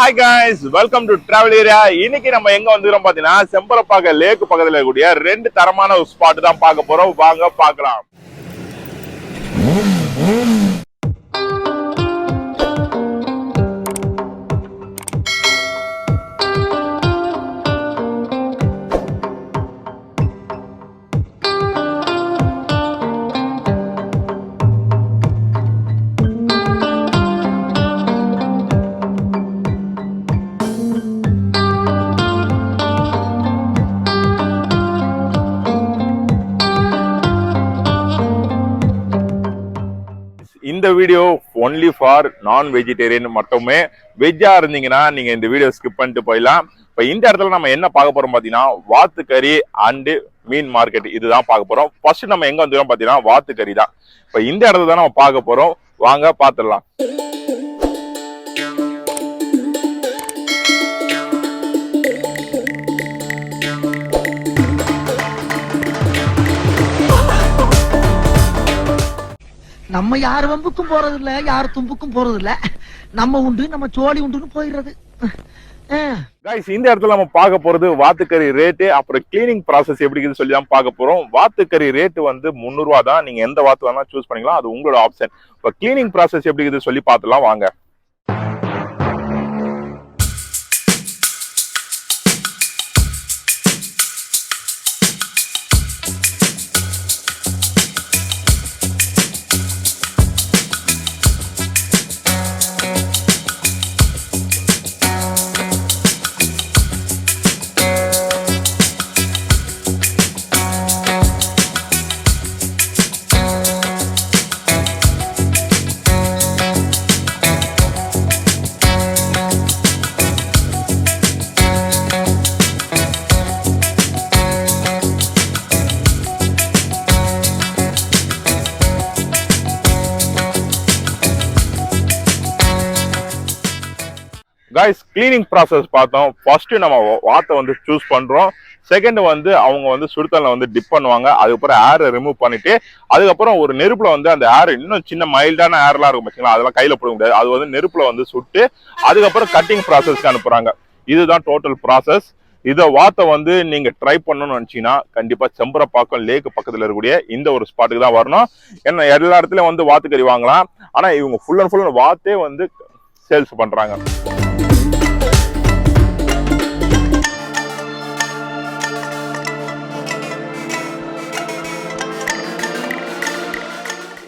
Hi guys, welcome to Travel Area. இன்னைக்கு நம்ம எங்க வந்துறோம் பாத்தீங்கன்னா செம்பரப்பாக்க லேக் பக்கத்துல இருக்கக்கூடிய ரெண்டு தரமான ஒரு ஸ்பாட் தான் பார்க்க போறோம். வாங்க பார்க்கலாம். இந்த வீடியோ ஒன்லி ஃபார் நான் வெஜிடேரியன் மட்டுமே. வெஜ்ஜா இருந்தீங்கன்னா நீங்க இந்த வீடியோ ஸ்கிப் பண்ணிட்டு போயிடலாம். இப்ப இந்த இடத்துல நம்ம என்ன பார்க்க போறோம் பாத்தீங்கன்னா வாத்துக்கறி அண்ட் மீன் மார்க்கெட் இதுதான் பார்க்க போறோம். ஃபர்ஸ்ட் நம்ம எங்க வந்துடும் பாத்தீங்கன்னா வாத்துக்கறி தான். இப்ப இந்த இடத்துல தான் நம்ம பார்க்க போறோம். வாங்க பாத்துடலாம். நம்ம யார் வம்புக்கும் போறது இல்ல, யார் தும்புக்கும் போறது இல்ல. நம்ம உண்டு நம்ம சோழி உண்டுன்னு போயிடுறது. கைஸ், இந்த இடத்துல நம்ம பார்க்க போறது வாத்துக்கறி ரேட்டு, அப்புறம் கிளீனிங் ப்ராசஸ் எப்படி இருக்குன்னு சொல்லி தான் பார்க்க போறோம். வாத்துக்கறி ரேட்டு வந்து 300 ரூபா தான். நீங்க எந்த வாத்து வேணா சூஸ் பண்ணிக்கலாம், அது உங்களோட ஆப்ஷன். இப்ப கிளீனிங் ப்ராசஸ் எப்படி இருக்குன்னு சொல்லி பார்த்துலாம் வாங்க. கைஸ், கிளீனிங் ப்ராசஸ் பார்த்தோம். ஃபர்ஸ்ட் நம்ம வாத்தை வந்து சூஸ் பண்றோம். செகண்ட் வந்து அவங்க வந்து சுடுதல்ல வந்து டிப் பண்ணுவாங்க. அதுக்கப்புறம் ஏரை ரிமூவ் பண்ணிட்டு அதுக்கப்புறம் ஒரு நெருப்புல வந்து அந்த ஏர் இன்னும் சின்ன மைல்டான ஏர்லாம் இருக்கும் பார்த்தீங்களா, அதெல்லாம் கையில போட முடியாது. அது வந்து நெருப்புல வந்து சுட்டு அதுக்கப்புறம் கட்டிங் ப்ராசஸ்க்கு அனுப்புறாங்க. இதுதான் டோட்டல் ப்ராசஸ். இதை வாத்தை வந்து நீங்க ட்ரை பண்ணணும்னு நினைச்சீங்கன்னா கண்டிப்பா செம்பரப்பாக்கம் லேக் பக்கத்துல இருக்கக்கூடிய இந்த ஒரு ஸ்பாட்டுக்கு தான் வரணும். ஏன்னா எல்லா இடத்துலயும் வந்து வாத்துக்கறி வாங்கலாம், ஆனா இவங்க ஃபுல் அண்ட் ஃபுல் வாத்தே வந்து சேல்ஸ் பண்றாங்க.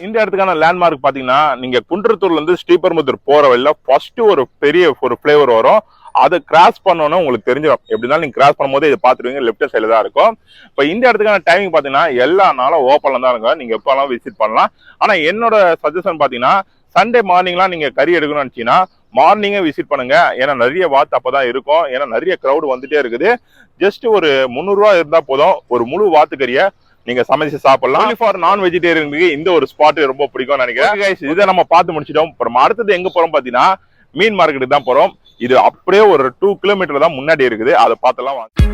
இந்த இடத்துக்கான லேண்ட்மார்க் பாத்தீங்கன்னா நீங்க குன்றத்தூர்ல இருந்து ஸ்ரீபெரும்புதூர் போற வழியில ஃபர்ஸ்ட் ஒரு பெரிய ஒரு ஃபிளேவர் வரும். அதை கிராஸ் பண்ணோன்னு உங்களுக்கு தெரிஞ்சிடும். எப்படினாலும் நீங்க கிராஸ் பண்ணும்போது இதை பாத்துருவீங்க, லெஃப்ட் சைடுல தான் இருக்கும். இப்ப இந்த இடத்துக்கான டைமிங் பாத்தீங்கன்னா எல்லா நாளும் ஓப்பன்ல தான் இருக்கும், நீங்க எப்பெல்லாம் விசிட் பண்ணலாம். ஆனா என்னோட சஜஷன் பாத்தீங்கன்னா சண்டே மார்னிங்லாம் நீங்க கறி எடுக்கணும்னு நினைச்சீங்கன்னா மார்னிங்கே விசிட் பண்ணுங்க. ஏன்னா நிறைய வாத்து அப்பதான் இருக்கும். ஏன்னா நிறைய கிரௌடு வந்துட்டே இருக்குது. ஜஸ்ட் ஒரு 300 ரூபா இருந்தா போதும், ஒரு முழு வாத்துக்கறியை நீங்க சமைச்சு சாப்பிடலாம். ஃபார் நான் வெஜிடேரியனுக்கு இந்த ஒரு ஸ்பாட் ரொம்ப பிடிக்கும் நினைக்கிறேன். இதை நம்ம பார்த்து முடிச்சிட்டோம். அப்புறம் அடுத்தது எங்க போறோம் பாத்தீங்கன்னா மீன் மார்க்கெட்டுக்கு தான் போறோம். இது அப்படியே ஒரு 2 கிலோமீட்டர் தான் முன்னாடி இருக்குது, அதை பார்த்தலாம் வாங்க.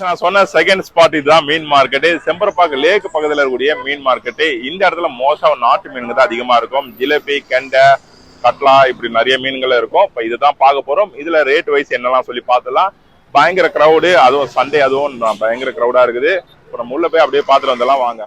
நான் சொன்ன செகண்ட் ஸ்பாட் இதுதான் மீன் மார்க்கெட்டு. செம்பரப்பாக்கம் லேக் பக்கத்துல இருக்கக்கூடிய மீன் மார்க்கெட்டு. இந்த இடத்துல மோஸ்டா நாட்டு மீன்கள் தான் அதிகமா இருக்கும். ஜிலேபி, கெண்டை, கட்லா, இப்படி நிறைய மீன்கள் இருக்கும். இப்ப இதுதான் பார்க்க போறோம். இதுல ரேட் வைஸ் என்னெல்லாம் சொல்லி பார்த்தலாம். பயங்கர கிரௌடு, அதுவும் சண்டே, அதுவும் பயங்கர கிரௌடா இருக்குது. இப்ப நம்ம உள்ள போய் அப்படியே பார்த்துட்டு வந்தெல்லாம் வாங்க.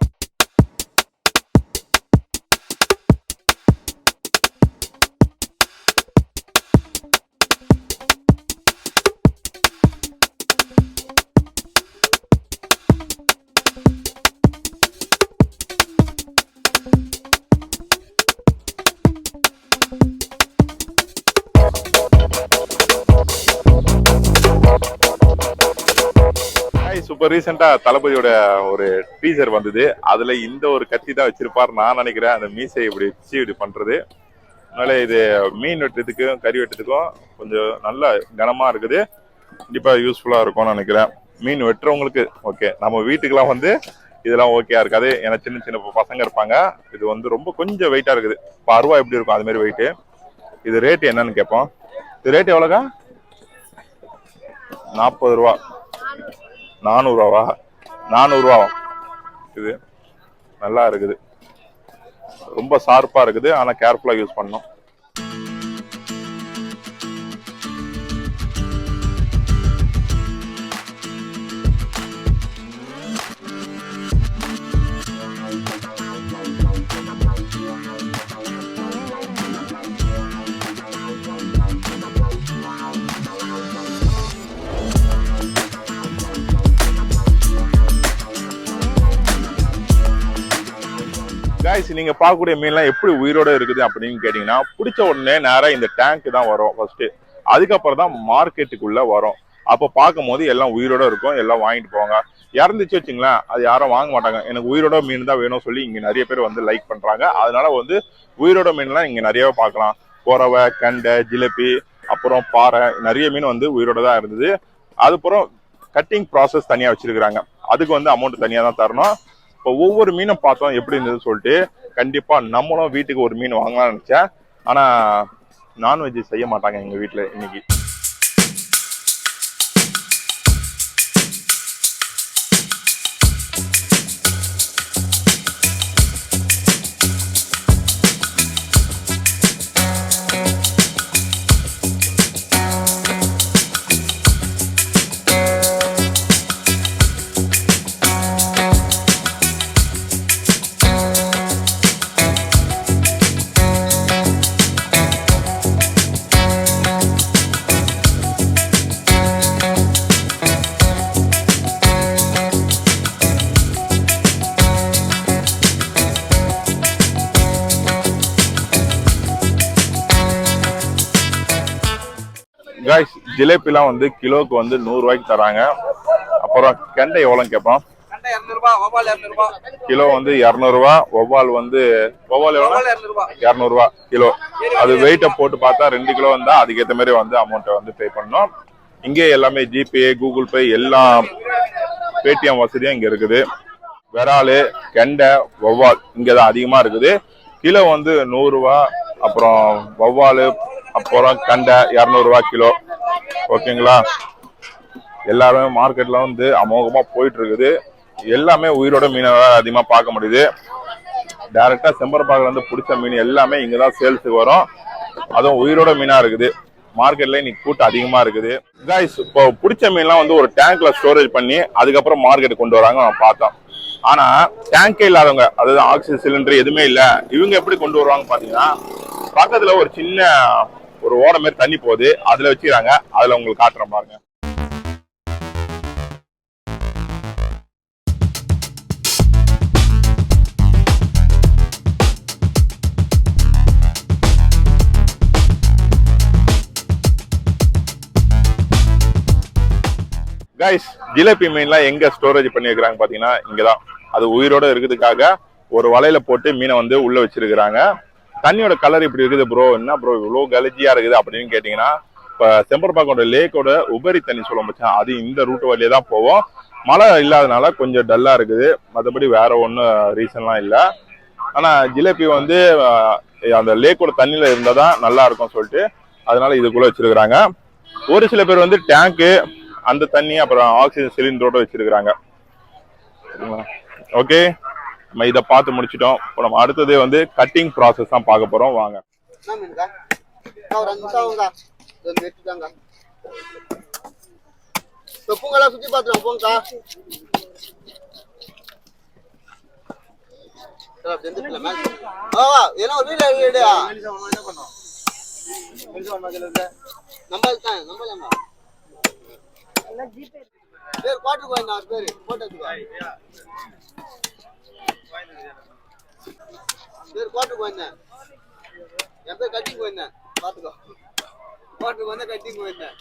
சூப்பர் ரீசெண்டா தளபதியோட ஒரு டீசர் வந்தது. அதுல இந்த ஒரு கத்தி தான் வச்சிருப்பாரு நான் நினைக்கிறேன். அந்த மீசை இப்படி வச்சு இப்படி பண்றது. அதனால இது மீன் வெட்டுறதுக்கும் கறி வெட்டுறதுக்கும் கொஞ்சம் நல்ல கனமா இருக்குது. கண்டிப்பா யூஸ்ஃபுல்லா இருக்கும்னு நினைக்கிறேன். மீன் வெட்டுறவங்களுக்கு ஓகே, நம்ம வீட்டுக்கெல்லாம் வந்து இதெல்லாம் ஓகேயா இருக்காது. ஏன்னா சின்ன சின்ன பசங்க இருப்பாங்க. இது வந்து ரொம்ப கொஞ்சம் வெயிட்டா இருக்குது. பருவா எப்படி இருக்கும் அது மாதிரி வெயிட்டு. இது ரேட் என்னன்னு கேட்போம். இது ரேட் எவ்வளோக்கா? 40 ரூபா. 400 ரூபாவா? 400 இது நல்லா இருக்குது, ரொம்ப ஷார்ப்பா இருக்குது. ஆனா கேர்ஃபுல்லா யூஸ் பண்ணணும். கைஸ், நீங்க பார்க்கக்கூடிய மீன்லாம் எப்படி உயிரோட இருக்குது அப்படின்னு கேட்டீங்கன்னா, பிடிச்ச உடனே நேரா இந்த டேங்க் தான் வரும் ஃபர்ஸ்ட். அதுக்கப்புறம் தான் மார்க்கெட்டுக்குள்ள வரும். அப்போ பார்க்கும்போது எல்லாம் உயிரோட இருக்கும், எல்லாம் வாங்கிட்டு போவாங்க. இறந்துச்சு வச்சுங்களேன், அது யாரும் வாங்க மாட்டாங்க. எனக்கு உயிரோட மீன் தான் வேணும் சொல்லி இங்க நிறைய பேர் வந்து லைக் பண்றாங்க. அதனால வந்து உயிரோட மீன்லாம் இங்க நிறையவே பார்க்கலாம். கொரவை, கண்டை, ஜிலேபி, அப்புறம் பாறை, நிறைய மீன் வந்து உயிரோட தான் இருந்தது. அதுக்கப்புறம் கட்டிங் ப்ராசஸ் தனியா வச்சிருக்காங்க. அதுக்கு வந்து அமௌண்ட் தனியா தான் தரணும். இப்போ ஒவ்வொரு மீனும் பார்த்தோம் எப்படி இருந்ததுன்னு சொல்லிட்டு, கண்டிப்பா நம்மளும் வீட்டுக்கு ஒரு மீன் வாங்கலாம்னு நினைச்சேன். ஆனா நான்வெஜ் செய்ய மாட்டாங்க எங்க வீட்டுல இன்னைக்கு. கைஸ், ஜிலேபிலாம் வந்து கிலோக்கு வந்து 100 ரூபாய்க்கு தராங்க. அப்புறம் கெண்டை எவ்வளோன்னு கேட்போம். கிலோ வந்து 200 ரூபா. வவ்வால் எவ்வளோ? 200 ரூபா கிலோ. அது வெயிட்டை போட்டு பார்த்தா 2 கிலோ வந்தா அதுக்கேற்ற மாதிரி வந்து அமௌண்ட்டை வந்து பே பண்ணணும். இங்கே எல்லாமே ஜிபே, கூகுள் பே, எல்லாம் பேடிஎம் வசதியும் இங்க இருக்குது. விராலு, கெண்டை, வவ்வால் இங்கதான் அதிகமா இருக்குது. கிலோ வந்து 100 ரூபா. அப்புறம் வவ்வாலு, அப்புறம் கண்டை 200 ரூபா கிலோ. ஓகேங்களா? எல்லாருமே மார்க்கெட்ல வந்து அமோகமா போயிட்டு இருக்குது. எல்லாமே உயிரோட மீனை அதிகமா பார்க்க முடியுது. டைரக்டா செம்பரப்பாக்கல வந்து பிடிச்ச மீன் எல்லாமே இங்கதான் சேல்ஸுக்கு வரும். அதுவும் உயிரோட மீனா இருக்குது. மார்க்கெட்ல இன்னைக்கு கூட்டம் அதிகமா இருக்குது. கைஸ், இப்போ பிடிச்ச மீன்லாம் வந்து ஒரு டேங்க்ல ஸ்டோரேஜ் பண்ணி அதுக்கப்புறம் மார்க்கெட் கொண்டு வராங்க நான் பார்த்தோம். ஆனா டேங்கே இல்லாதவங்க, அதாவது ஆக்சிஜன் சிலிண்டர் எதுவுமே இல்ல, இவங்க எப்படி கொண்டு வருவாங்க பாத்தீங்கன்னா, பக்கத்துல ஒரு சின்ன ஒரு ஓடை மாதிரி தண்ணி போகுது, அதுல வச்சுக்கிறாங்க. அதுல உங்களுக்கு காட்டுறேன் பாருங்க. கைஸ், ஜிலேபி மீன்லாம் எங்க ஸ்டோரேஜ் பண்ணி வைக்கிறாங்க பாத்தீங்கன்னா, இங்கதான். அது உயிரோட இருக்கிறதுக்காக ஒரு வலையில போட்டு மீனை வந்து உள்ள வச்சிருக்கிறாங்க. தண்ணியோட கலர் இப்படி இருக்குது ப்ரோ, என்ன ப்ரோ இவ்வளவு கலஜியா இருக்குது அப்படின்னு கேட்டீங்கன்னா, இப்ப செம்பரப்பாக்கோட லேக்கோட உபரி தண்ணி சொல்ல மச்சான், அது இந்த ரூட் வழியே தான் போவோம். மழை இல்லாதனால கொஞ்சம் டல்லா இருக்குது, மற்றபடி வேற ஒன்றும் ரீசன்லாம் இல்லை. ஆனா ஜிலேபி வந்து அந்த லேக்கோட தண்ணியில இருந்தாதான் நல்லா இருக்கும் சொல்லிட்டு அதனால இதுக்குள்ள வச்சிருக்கிறாங்க. ஒரு சில பேர் வந்து டேங்க்கு, அந்த தண்ணி, அப்புறம் ஆக்சிஜன் சிலிண்டரோட வச்சிருக்கிறாங்க. ஓகே, நம்ம இதை பார்த்து முடிச்சிட்டோம். இப்போ நம்ம அடுத்தது வந்து கட்டிங் ப்ராசஸ் தான் பார்க்க போறோம். வாங்க. சுத்தி பாத்துறோம் போங்கக்கா. ஏன்னா ஒரு வீடு பேர் பாட்டு போயிருந்தா பேரு போட்டதுக்கு பேர் கோட்டுக்கு வந்தேன். என் பேர் கட்டிங் போயிருந்தேன். பாத்துக்கோ, கோட்டுக்கு வந்தேன், கட்டிங் போயிருந்தேன்.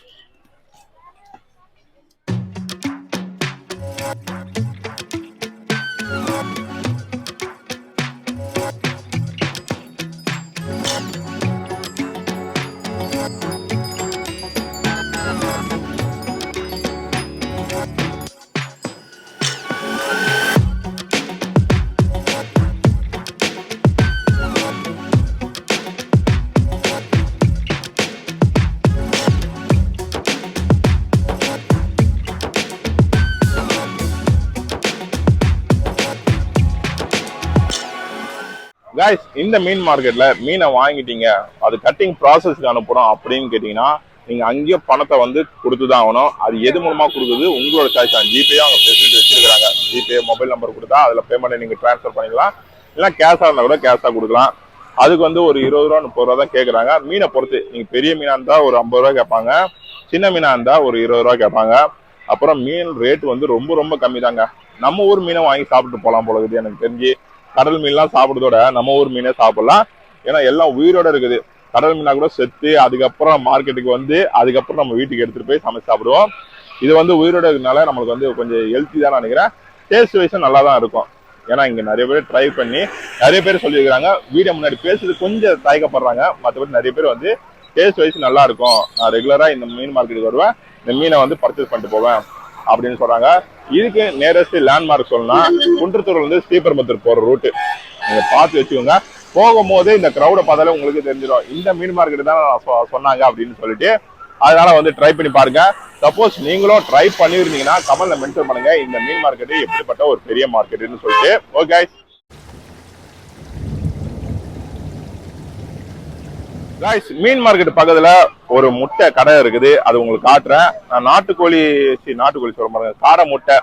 கைஸ் இந்த மீன் மார்க்கெட்ல மீனை வாங்கிட்டீங்க, அது கட்டிங் ப்ராசஸ்க்கு அனுப்புறோம் அப்படின்னு கேட்டீங்கன்னா நீங்க அங்கேயே பணத்தை வந்து கொடுத்துதான் ஆகணும். அது எது மூலமா கொடுக்குறது உங்களோட சாய்ஸ் தான். ஜிபே அவங்க ஃபெசிலிட்டி வச்சிருக்காங்க. ஜிபே மொபைல் நம்பர் கொடுத்தா அதுல பேமெண்ட் நீங்க டிரான்ஸ்ஃபர் பண்ணிக்கலாம், இல்லை கேஷா இருந்தா கூட கேஷா கொடுக்கலாம். அதுக்கு வந்து ஒரு 20 ரூபா 30 ரூபா தான் கேட்கறாங்க. மீனை பொறுத்து நீங்க பெரிய மீனா இருந்தா ஒரு 50 ரூபா கேட்பாங்க, சின்ன மீனா இருந்தா ஒரு 20 ரூபா கேட்பாங்க. அப்புறம் மீன் ரேட் வந்து ரொம்ப ரொம்ப கம்மி தாங்க. நம்ம ஊர் மீனை வாங்கி சாப்பிட்டு போலாம் போல இருக்குது எனக்கு தெரிஞ்சு. கடல் மீன்லாம் சாப்பிடுறதோட நம்ம ஊர் மீனே சாப்பிடலாம். ஏன்னா எல்லாம் உயிரோட இருக்குது. கடல் மீனா கூட செத்து அதுக்கப்புறம் மார்க்கெட்டுக்கு வந்து அதுக்கப்புறம் நம்ம வீட்டுக்கு எடுத்துட்டு போய் சமைச்சு சாப்பிடுவோம். இது வந்து உயிரோட இருக்கிறதுனால நம்மளுக்கு வந்து கொஞ்சம் ஹெல்த்தி தான் நினைக்கிறேன். டேஸ்ட் வைஸும் நல்லா தான் இருக்கும். ஏன்னா இங்க நிறைய பேர் ட்ரை பண்ணி நிறைய பேர் சொல்லியிருக்கிறாங்க. வீடியோ முன்னாடி பேசுறது கொஞ்சம் தயக்கப்படுறாங்க, மற்றபடி நிறைய பேர் வந்து டேஸ்ட் வைஸ் நல்லா இருக்கும், நான் ரெகுலரா இந்த மீன் மார்க்கெட்டுக்கு வருவேன், இந்த மீனை வந்து பர்ச்சேஸ் பண்ணிட்டு போவேன் அப்படின்னு சொல்றாங்க. இதுக்கு நேரஸ்ட் லேண்ட்மார்க் சொல்லணும்னா குன்றத்தூர்ல இருந்து ஸ்ரீபெரும்புத்தூர் போற ரூட்டு நீங்க பார்த்து வச்சுக்கோங்க. போகும்போது இந்த கிரௌட பார்த்தாலே உங்களுக்கு தெரிஞ்சிடும் இந்த மீன் மார்க்கெட் தான் சொன்னாங்க அப்படின்னு சொல்லிட்டு. அதனால வந்து ட்ரை பண்ணி பாருங்க. சப்போஸ் நீங்களும் ட்ரை பண்ணிருந்தீங்கன்னா கமெண்ட்ல மென்ஷன் பண்ணுங்க இந்த மீன் மார்க்கெட் எப்படிப்பட்ட ஒரு பெரிய மார்க்கெட்னு சொல்லிட்டு. ஓகே காய்ஸ், மீன் மார்க்கெட் பக்கத்துல ஒரு முட்டை கடை இருக்குது, அது உங்களுக்கு காட்டுறேன். நான் நாட்டுக்கோழி சொல்ல பாருங்க, காடை முட்டை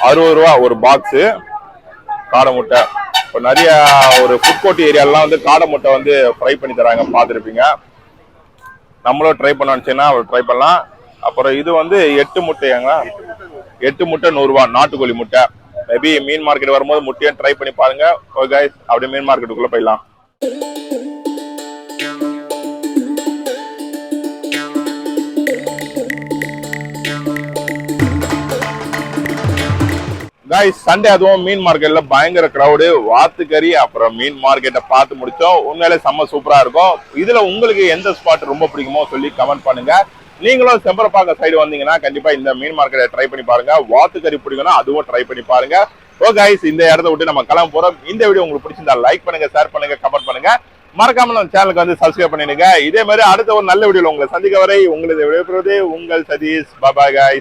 60 ரூபா ஒரு பாக்ஸ் காடை முட்டை. இப்போ நிறைய ஒரு ஃபுட் கோர்ட் ஏரியாலாம் வந்து காடை முட்டை வந்து ஃப்ரை பண்ணி தராங்க, பார்த்துருப்பீங்க. நம்மளும் ட்ரை பண்ணோம்னுச்சுன்னா ட்ரை பண்ணலாம். அப்புறம் இது வந்து 8 முட்டையாங்க, 8 முட்டை 100 ரூபா நாட்டுக்கோழி முட்டை. மேபி மீன் மார்க்கெட் வரும்போது முட்டையை ட்ரை பண்ணி பாருங்க. ஓகே गाइस, அப்படியே மீன் மார்க்கெட்டுக்குள்ள போயிடலாம். गाइस, சண்டே அதுவும் மீன் மார்க்கெட்ல பயங்கர கிரௌடு, வாத்துக்கறி அப்புறம் மீன் மார்க்கெட்டை பார்த்து முடிச்சோம். உண்மையிலே செம்ம சூப்பரா இருக்கும். இதுல உங்களுக்கு எந்த ஸ்பாட் ரொம்ப பிடிக்குமோ சொல்லி கமெண்ட் பண்ணுங்க. நீங்களும் செம்பரப்பாக்கம் சைடு வந்தீங்கன்னா கண்டிப்பா இந்த மீன் மார்க்கெட்டை ட்ரை பண்ணி பாருங்க. வாத்துக்கறி பிடிக்கும்னா அதுவும் ட்ரை பண்ணி பாருங்க. ஓ गाइस, இந்த இடத்த விட்டு நம்ம கிளம்ப போறோம். இந்த வீடியோ உங்களுக்கு பிடிச்சிருந்தா லைக் பண்ணுங்க, ஷேர் பண்ணுங்க, கமெண்ட் பண்ணுங்க. மறக்காம நம்ம சேனலுக்கு வந்து சப்ஸ்கிரைப் பண்ணிடுங்க. இதே மாதிரி அடுத்த ஒரு நல்ல வீடியோல உங்களை சந்திக்க வரை உங்களது விடைபெறுவது உங்கள் சதீஷ். பாய் गाइस.